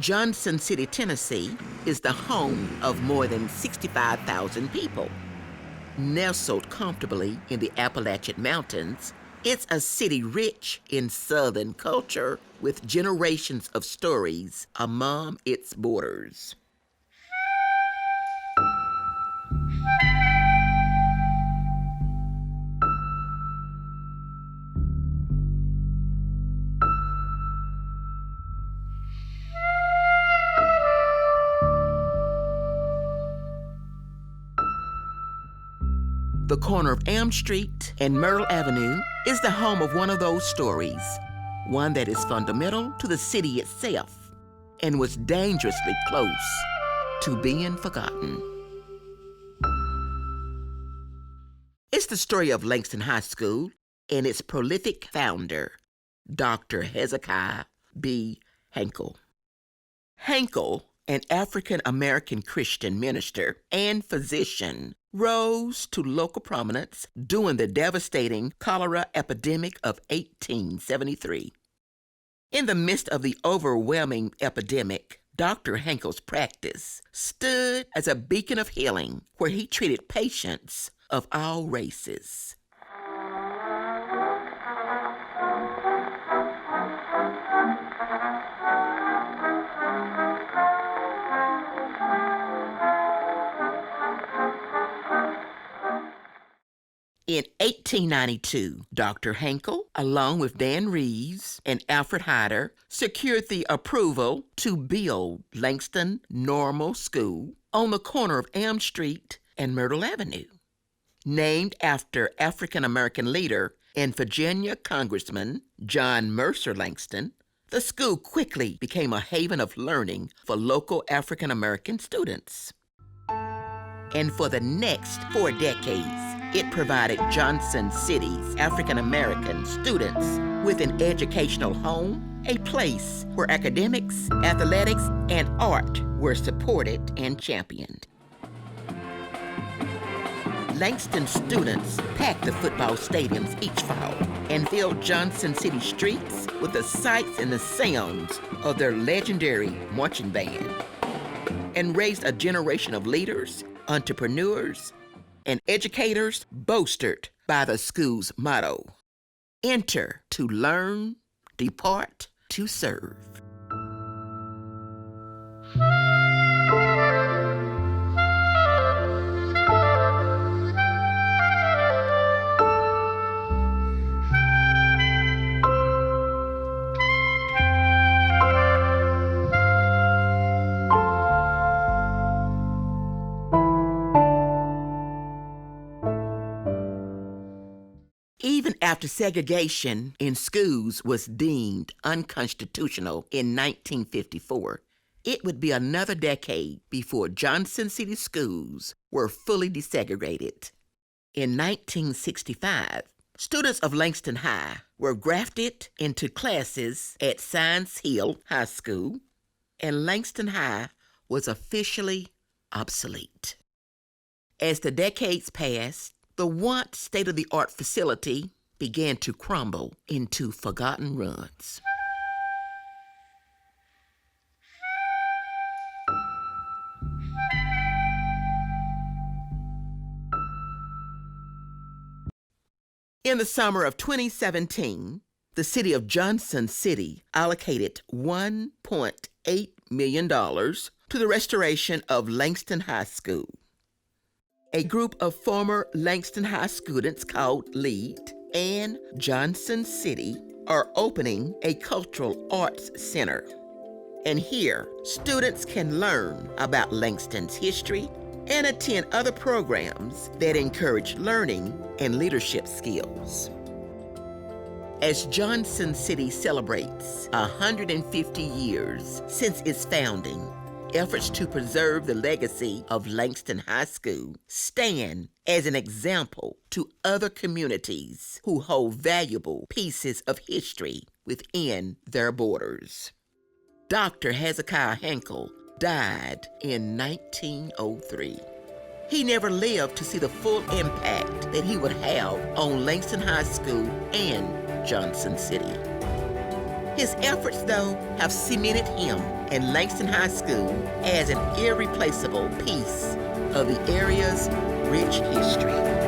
Johnson City, Tennessee is the home of more than 65,000 people. Nestled comfortably in the Appalachian Mountains, it's a city rich in Southern culture with generations of stories among its borders. The corner of Elm Street and Myrtle Avenue is the home of one of those stories, one that is fundamental to the city itself and was dangerously close to being forgotten. It's the story of Langston High School and its prolific founder, Dr. Hezekiah B. Henkel. Henkel, an African-American Christian minister and physician, rose to local prominence during the devastating cholera epidemic of 1873. In the midst of the overwhelming epidemic, Dr. Henkel's practice stood as a beacon of healing where he treated patients of all races. In 1892, Dr. Henkel, along with Dan Reeves and Alfred Hyder, secured the approval to build Langston Normal School on the corner of Elm Street and Myrtle Avenue. Named after African-American leader and Virginia Congressman John Mercer Langston, the school quickly became a haven of learning for local African-American students. And for the next 4 decades, it provided Johnson City's African-American students with an educational home, a place where academics, athletics, and art were supported and championed. Langston students packed the football stadiums each fall and filled Johnson City streets with the sights and the sounds of their legendary marching band, and raised a generation of leaders, entrepreneurs, and educators bolstered by the school's motto, "Enter to learn, depart to serve." Even after segregation in schools was deemed unconstitutional in 1954, it would be another decade before Johnson City schools were fully desegregated. In 1965, students of Langston High were grafted into classes at Science Hill High School, and Langston High was officially obsolete. As the decades passed, the once state-of-the-art facility began to crumble into forgotten ruins. In the summer of 2017, the city of Johnson City allocated $1.8 million to the restoration of Langston High School. A group of former Langston High students called LEAD and Johnson City are opening a cultural arts center. And here, students can learn about Langston's history and attend other programs that encourage learning and leadership skills. As Johnson City celebrates 150 years since its founding, efforts to preserve the legacy of Langston High School stand as an example to other communities who hold valuable pieces of history within their borders. Dr. Hezekiah Henkel died in 1903. He never lived to see the full impact that he would have on Langston High School and Johnson City. His efforts, though, have cemented him and Langston High School as an irreplaceable piece of the area's rich history.